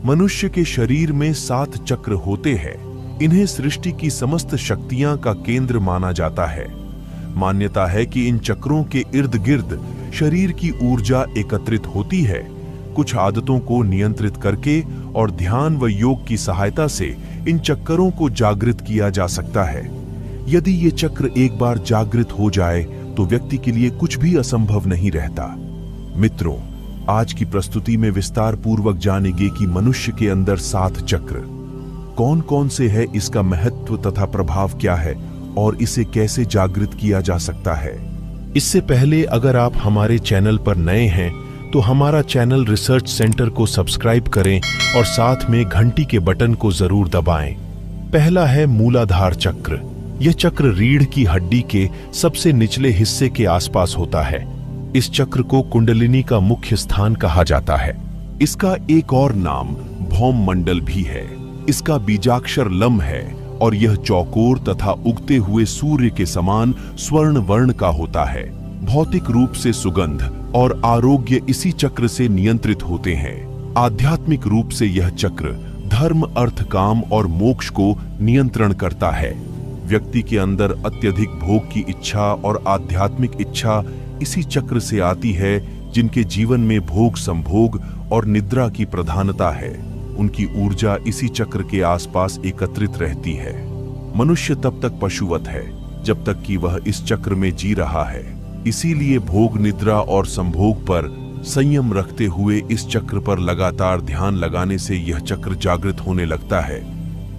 मनुष्य के शरीर में 7 चक्र होते हैं। इन्हें सृष्टि की समस्त शक्तियां का केंद्र माना जाता है। मान्यता है कि इन चक्रों के इर्द गिर्द शरीर की ऊर्जा एकत्रित होती है। कुछ आदतों को नियंत्रित करके और ध्यान व योग की सहायता से इन चक्रों को जागृत किया जा सकता है। यदि ये चक्र एक बार जागृत हो जाए तो व्यक्ति के लिए कुछ भी असंभव नहीं रहता। मित्रों, आज की प्रस्तुति में विस्तार पूर्वक जानेंगे कि मनुष्य के अंदर 7 चक्र कौन कौन से है, इसका महत्व तथा प्रभाव क्या है और इसे कैसे जागृत किया जा सकता है। इससे पहले अगर आप हमारे चैनल पर नए हैं तो हमारा चैनल रिसर्च सेंटर को सब्सक्राइब करें और साथ में घंटी के बटन को जरूर दबाएं। पहला है मूलाधार चक्र। यह चक्र रीढ़ की हड्डी के सबसे निचले हिस्से के आसपास होता है। इस चक्र को कुंडलिनी का मुख्य स्थान कहा जाता है। इसका एक और नाम भौम मंडल भी है। इसका बीजाक्षर लम है और यह चौकोर तथा उगते हुए सूर्य के समान स्वर्ण वर्ण का होता है। भौतिक रूप से सुगंध और आरोग्य इसी चक्र से नियंत्रित होते हैं। आध्यात्मिक रूप से यह चक्र धर्म, अर्थ, काम और मोक्ष को नियंत्रण करता है। व्यक्ति के अंदर अत्यधिक भोग की इच्छा और आध्यात्मिक इच्छा इसी चक्र से आती है। जिनके जीवन में भोग, संभोग और निद्रा की प्रधानता है, उनकी ऊर्जा इसी चक्र के आसपास एकत्रित रहती है। मनुष्य तब तक पशुवत है जब तक कि वह इस चक्र में जी रहा है। इसीलिए भोग, निद्रा और संभोग पर संयम रखते हुए इस चक्र पर लगातार ध्यान लगाने से यह चक्र जागृत होने लगता है।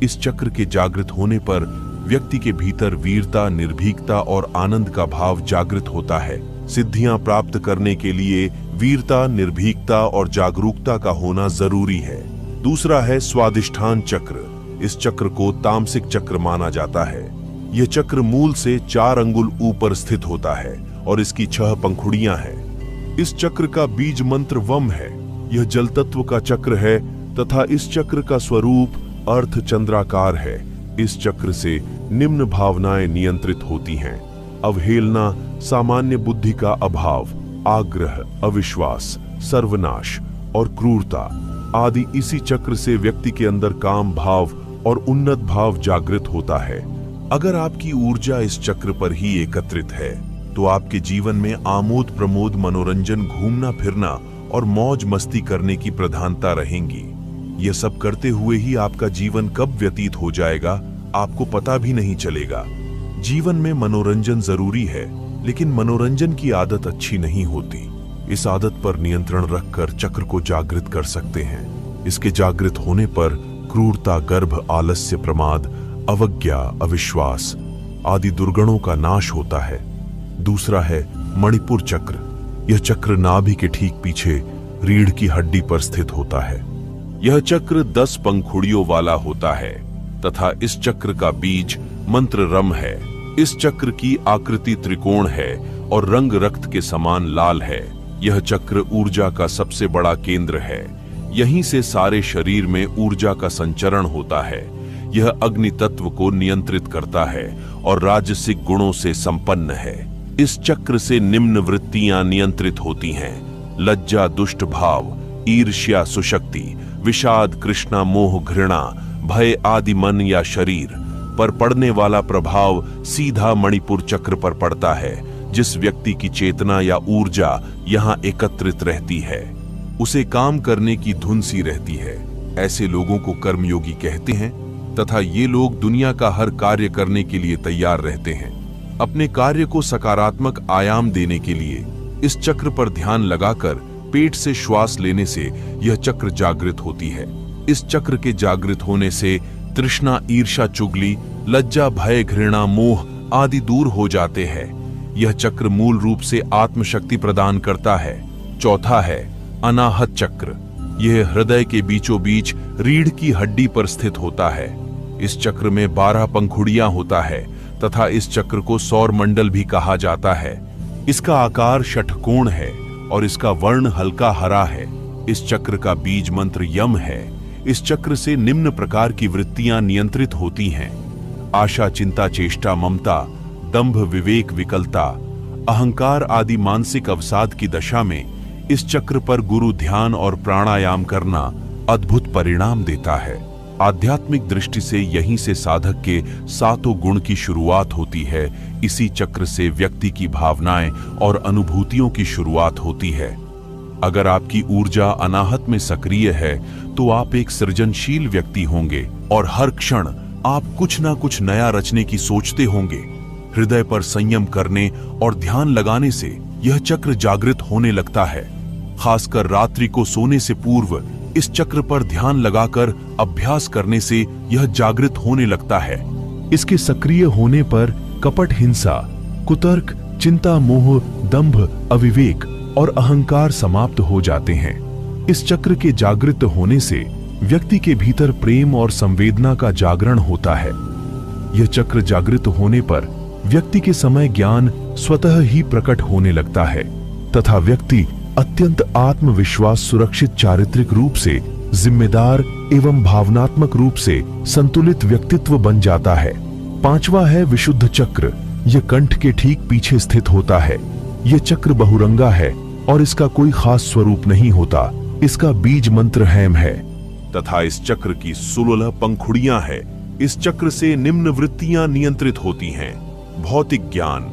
इस चक्र के जागृत होने पर व्यक्ति के भीतर वीरता, निर्भीकता और आनंद का भाव जागृत होता है। सिद्धियां प्राप्त करने के लिए वीरता, निर्भीकता और जागरूकता का होना जरूरी है। दूसरा है स्वादिष्ठान चक्र। इस चक्र को तामसिक चक्र माना जाता है। यह चक्र मूल से 4 अंगुल ऊपर स्थित होता है और इसकी 6 पंखुड़ियां हैं। इस चक्र का बीज मंत्र वम है। यह जल तत्व का चक्र है तथा इस चक्र का स्वरूप अर्थ चंद्राकार है। इस चक्र से निम्न भावनाएं नियंत्रित होती हैं: अवहेलना, सामान्य बुद्धि का अभाव, आग्रह, अविश्वास, सर्वनाश और क्रूरता आदि। इसी चक्र से व्यक्ति के अंदर काम भाव और उन्नत भाव जागृत होता है। अगर आपकी ऊर्जा इस चक्र पर ही एकत्रित है तो आपके जीवन में आमोद प्रमोद, मनोरंजन, घूमना फिरना और मौज मस्ती करने की प्रधानता रहेंगी। यह सब करते हुए ही आपका जीवन कब व्यतीत हो जाएगा आपको पता भी नहीं चलेगा। जीवन में मनोरंजन जरूरी है, लेकिन मनोरंजन की आदत अच्छी नहीं होती। इस आदत पर नियंत्रण रखकर चक्र को जागृत कर सकते हैं। इसके जागृत होने पर क्रूरता, गर्भ, आलस्य, प्रमाद, अवज्ञा, अविश्वास आदि दुर्गुणों का नाश होता है। दूसरा है मणिपुर चक्र। यह चक्र नाभि के ठीक पीछे रीढ़ की हड्डी पर स्थित होता है। यह चक्र 10 पंखुड़ियों वाला होता है तथा इस चक्र का बीज मंत्र रम है। इस चक्र की आकृति त्रिकोण है और रंग रक्त के समान लाल है। यह चक्र ऊर्जा का सबसे बड़ा केंद्र है। यहीं से सारे शरीर में ऊर्जा का संचरण होता है। यह अग्नि तत्व को नियंत्रित करता है और राजसिक गुणों से संपन्न है। इस चक्र से निम्न वृत्तियां नियंत्रित होती हैं: लज्जा, दुष्ट भाव, ईर्ष्या, सुशक्ति, विषाद, कृष्णा, मोह, घृणा, भय आदि। मन या शरीर पर पड़ने वाला प्रभाव सीधा मणिपुर चक्र पर पड़ता है। जिस व्यक्ति की चेतना या ऊर्जा यहाँ एकत्रित रहती है उसे काम करने की धुन सी रहती है। ऐसे लोगों को कर्मयोगी कहते हैं तथा ये लोग दुनिया का हर कार्य करने के लिए तैयार रहते हैं। अपने कार्य को सकारात्मक आयाम देने के लिए इस चक्र पर ध्यान लगाकर पेट से श्वास लेने से यह चक्र जागृत होती है। इस चक्र के जागृत होने से तृष्णा, ईर्ष्या, चुगली, लज्जा, भय, घृणा, मोह आदि दूर हो जाते हैं। यह चक्र मूल रूप से आत्मशक्ति प्रदान करता है। चौथा है अनाहत चक्र। यह हृदय के बीचों बीच रीढ़ की हड्डी पर स्थित होता है। इस चक्र में 12 पंखुड़ियां होता है तथा इस चक्र को सौर मंडल भी कहा जाता है। इसका आकार षटकोण है और इसका वर्ण हल्का हरा है। इस चक्र का बीज मंत्र यम है। इस चक्र से निम्न प्रकार की वृत्तियां नियंत्रित होती हैं: आशा, चिंता, चेष्टा, ममता, दंभ, विवेक, विकलता, अहंकार आदि। मानसिक अवसाद की दशा में इस चक्र पर गुरु ध्यान और प्राणायाम करना अद्भुत परिणाम देता है। आध्यात्मिक दृष्टि से यहीं से साधक के 7 गुण की शुरुआत होती है। इसी चक्र से व्यक्ति की भावनाएं और अनुभूतियों की शुरुआत होती है। अगर आपकी ऊर्जा अनाहत में सक्रिय है तो आप एक सृजनशील व्यक्ति होंगे और हर क्षण आप कुछ ना कुछ नया रचने की सोचते होंगे। हृदय पर संयम करने और ध्यान लगाने से यह चक्र जागृत होने लगता है। खासकर रात्रि को सोने से पूर्व इस चक्र पर ध्यान लगाकर अभ्यास करने से यह जागृत होने लगता है। इसके सक्रिय होने पर कपट, हिंसा, कुतर्क, चिंता, मोह, दंभ, अविवेक और अहंकार समाप्त हो जाते हैं। इस चक्र के जागृत होने से व्यक्ति के भीतर प्रेम और संवेदना का जागरण होता है। यह चक्र जागृत होने पर व्यक्ति के समय ज्ञान स्वतः ही प्रकट होने लगता है तथा व्यक्ति अत्यंत आत्मविश्वास, सुरक्षित, चारित्रिक रूप से जिम्मेदार एवं भावनात्मक रूप से संतुलित व्यक्तित्व बन जाता है। 5वां है विशुद्ध चक्र। यह कंठ के ठीक पीछे स्थित होता है। यह चक्र बहुरंगा है और इसका कोई खास स्वरूप नहीं होता। इसका बीज मंत्र हैम है तथा इस चक्र की 16 पंखुड़ियां हैं। इस चक्र से निम्न वृत्तियां नियंत्रित होती हैं: भौतिक ज्ञान,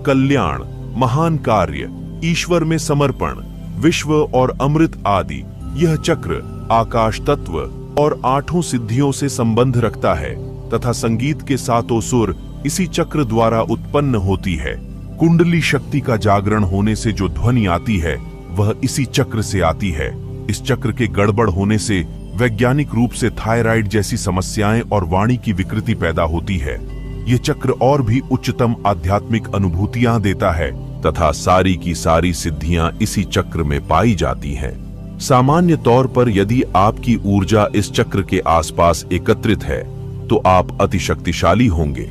कल्याण, महान कार्य, ईश्वर में समर्पण, विश्व और अमृत आदि। यह चक्र आकाश तत्व और 8 सिद्धियों से संबंध रखता है तथा संगीत के 7 सुर इसी चक्र द्वारा उत्पन्न होती है। कुंडली शक्ति का जागरण होने से जो ध्वनि आती है वह इसी चक्र से आती है। इस चक्र के गड़बड़ होने से वैज्ञानिक रूप से थायराइड जैसी समस्याएं और वाणी की विकृति पैदा होती है। ये चक्र और भी उच्चतम आध्यात्मिक अनुभूतियां देता है तथा सारी की सारी सिद्धियां इसी चक्र में पाई जाती हैं। सामान्य तौर पर यदि आपकी ऊर्जा इस चक्र के आसपास एकत्रित है तो आप अति शक्तिशाली होंगे।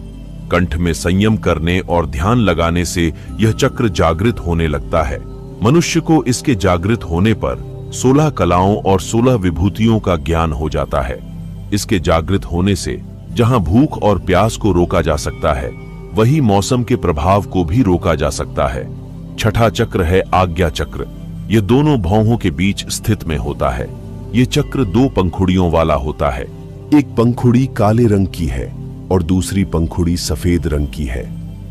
कंठ में संयम करने और ध्यान लगाने से यह चक्र जागृत होने लगता है। मनुष्य को इसके जागृत होने पर 16 कलाओं और 16 विभूतियों का ज्ञान हो जाता है। इसके जागृत होने से जहां भूख और प्यास को रोका जा सकता है, वही मौसम के प्रभाव को भी रोका जा सकता है। 6ठा चक्र है आज्ञा चक्र। यह दोनों भौहों के बीच स्थित में होता है। यह चक्र 2 पंखुड़ियों वाला होता है। एक पंखुड़ी काले रंग की है और दूसरी पंखुड़ी सफेद रंग की है।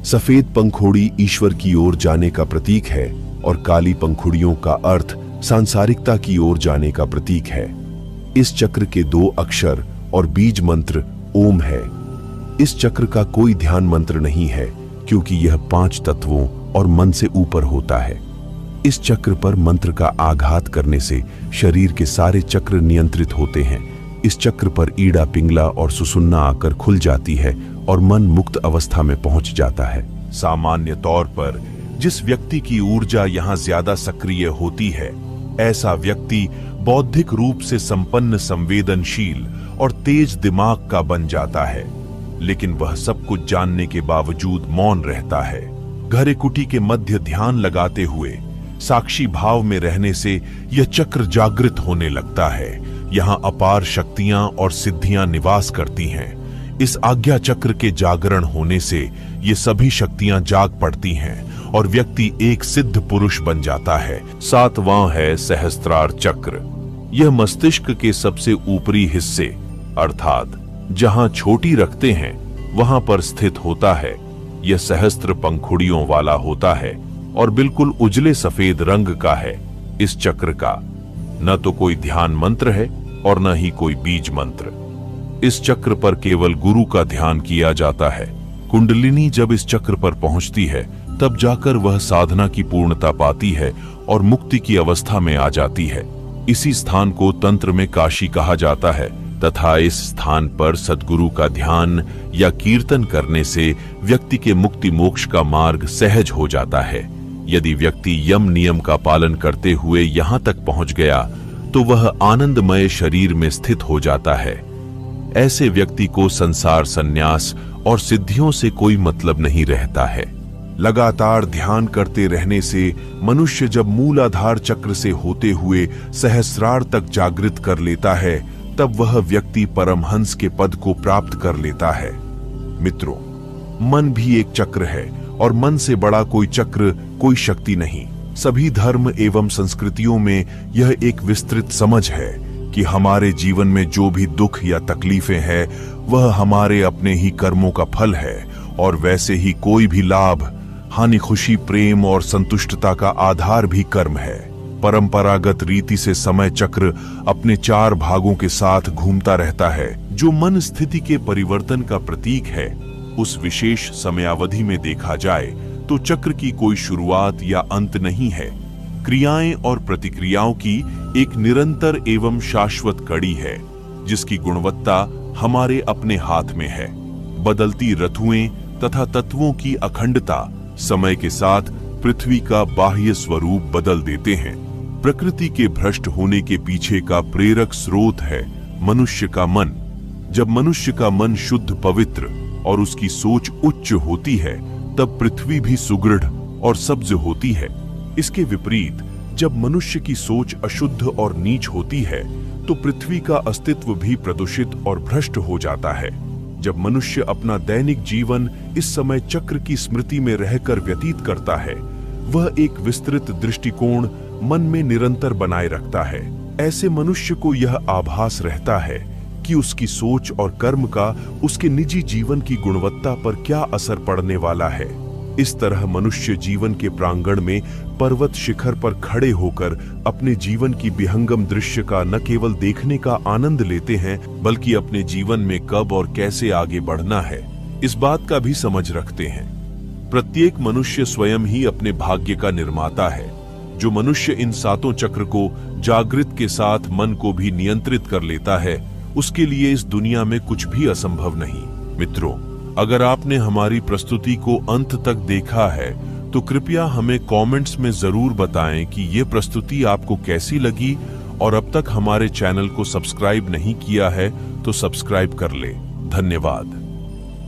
सफेद पंखुड़ी ईश्वर की ओर जाने का प्रतीक है और काली पंखुड़ियों का अर्थ सांसारिकता की ओर जाने का प्रतीक है। इस चक्र के 2 अक्षर और बीज मंत्र ओम है। इस चक्र का कोई ध्यान मंत्र नहीं है क्योंकि यह 5 तत्वों और मन से ऊपर होता है। इस चक्र पर मंत्र का आघात करने से शरीर के सारे चक्र नियंत्रित होते हैं। इस चक्र पर ईड़ा, पिंगला और सुसुन्ना आकर खुल जाती है और मन मुक्त अवस्था में पहुंच जाता है। सामान्य तौर पर जिस व्यक्ति की ऊर्जा यहाँ ज्यादा सक्रिय होती है, ऐसा व्यक्ति बौद्धिक रूप से संपन्न, संवेदनशील और तेज दिमाग का बन जाता है, लेकिन वह सब कुछ जानने के बावजूद मौन रहता है। घरे कुटी के मध्य ध्यान लगाते हुए साक्षी भाव में रहने से यह चक्र जागृत होने लगता है। यहाँ अपार शक्तियां और सिद्धियां निवास करती हैं। इस आज्ञा चक्र के जागरण होने से ये सभी शक्तियां जाग पड़ती हैं और व्यक्ति एक सिद्ध पुरुष बन जाता है। 7वां है सहस्त्रार चक्र। यह मस्तिष्क के सबसे ऊपरी हिस्से अर्थात जहां छोटी रखते हैं वहां पर स्थित होता है। यह सहस्त्र पंखुड़ियों वाला होता है और बिल्कुल उजले सफेद रंग का है। इस चक्र का न तो कोई ध्यान मंत्र है और न ही कोई बीज मंत्र। इस चक्र पर केवल गुरु का ध्यान किया जाता है। कुंडलिनी जब इस चक्र पर पहुंचती है तब जाकर वह साधना की पूर्णता पाती है और मुक्ति की अवस्था में आ जाती है। इसी स्थान को तंत्र में काशी कहा जाता है तथा इस स्थान पर सद्गुरु का ध्यान या कीर्तन करने से व्यक्ति के मुक्ति मोक्ष का मार्ग सहज हो जाता है। यदि व्यक्ति यम नियम का पालन करते हुए यहाँ तक पहुंच गया तो वह आनंदमय शरीर में स्थित हो जाता है। ऐसे व्यक्ति को संसार, संन्यास और सिद्धियों से कोई मतलब नहीं रहता है। लगातार ध्यान करते रहने से मनुष्य जब मूलाधार चक्र से होते हुए सहस्रार तक जागृत कर लेता है तब वह व्यक्ति परमहंस के पद को प्राप्त कर लेता है। मित्रों, मन भी एक चक्र है और मन से बड़ा कोई चक्र, कोई शक्ति नहीं। सभी धर्म एवं संस्कृतियों में यह एक विस्तृत समझ है कि हमारे जीवन में जो भी दुख या तकलीफें हैं वह हमारे अपने ही कर्मों का फल है, और वैसे ही कोई भी लाभ, हानि, खुशी, प्रेम और संतुष्टता का आधार भी कर्म है। परंपरागत रीति से समय चक्र अपने 4 भागों के साथ घूमता रहता है, जो मन स्थिति के परिवर्तन का प्रतीक है। उस विशेष समयावधि में देखा जाए तो चक्र की कोई शुरुआत या अंत नहीं है। क्रियाएं और प्रतिक्रियाओं की एक निरंतर एवं शाश्वत कड़ी है, जिसकी गुणवत्ता हमारे अपने हाथ में है। बदलती ऋतुएं तथा तत्वों की अखंडता समय के साथ पृथ्वी का बाह्य स्वरूप बदल देते हैं। प्रकृति के भ्रष्ट होने के पीछे का प्रेरक स्रोत है मनुष्य का मन। जब मनुष्य का मन शुद्ध, पवित्र और उसकी सोच उच्च होती है, तब पृथ्वी भी सुदृढ़ और सब्ज होती है। इसके विपरीत जब मनुष्य की सोच अशुद्ध और नीच होती है, तो पृथ्वी का अस्तित्व भी प्रदूषित और भ्रष्ट हो जाता है। जब मनुष्य अपना दैनिक जीवन इस समय चक्र की स्मृति में रहकर व्यतीत करता है, वह एक विस्तृत दृष्टिकोण मन में निरंतर बनाए रखता है। ऐसे मनुष्य को यह आभास रहता है कि उसकी सोच और कर्म का उसके निजी जीवन की गुणवत्ता पर क्या असर पड़ने वाला है। इस तरह मनुष्य जीवन के प्रांगण में पर्वत शिखर पर खड़े होकर अपने जीवन की विहंगम दृश्य का न केवल देखने का आनंद लेते हैं, बल्कि अपने जीवन में कब और कैसे आगे बढ़ना है, इस बात का भी समझ रखते हैं। प्रत्येक मनुष्य स्वयं ही अपने भाग्य का निर्माता है। जो मनुष्य इन 7 चक्र को जागृत के साथ मन को भी नियंत्रित कर लेता है, उसके लिए इस दुनिया में कुछ भी असंभव नहीं। मित्रों, अगर आपने हमारी प्रस्तुति को अंत तक देखा है तो कृपया हमें कमेंट्स में जरूर बताएं कि ये प्रस्तुति आपको कैसी लगी, और अब तक हमारे चैनल को सब्सक्राइब नहीं किया है तो सब्सक्राइब कर ले। धन्यवाद।